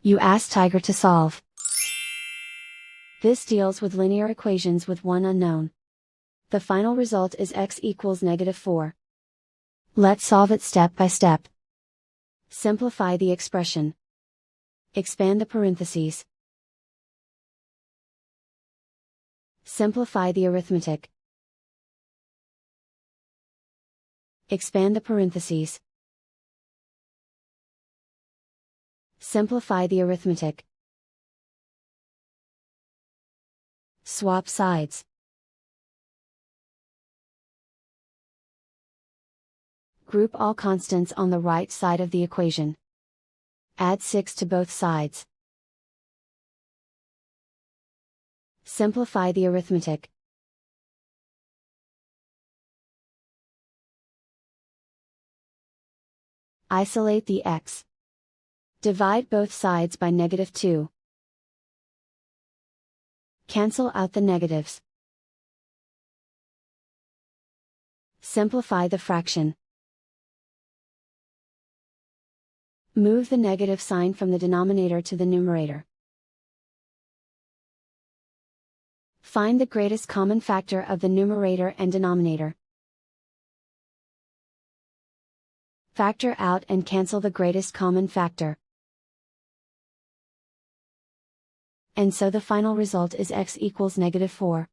You ask Tiger to solve. This deals with linear equations with one unknown. The final result is x equals -4. Let's solve it step by step. Simplify the expression. Expand the parentheses. Simplify the arithmetic. Expand the parentheses. Simplify the arithmetic. Swap sides. Group all constants on the right side of the equation. Add 6 to both sides. Simplify the arithmetic. Isolate the x. Divide both sides by -2. Cancel out the negatives. Simplify the fraction. Move the negative sign from the denominator to the numerator. Find the greatest common factor of the numerator and denominator. Factor out and cancel the greatest common factor. And so the final result is x equals -4.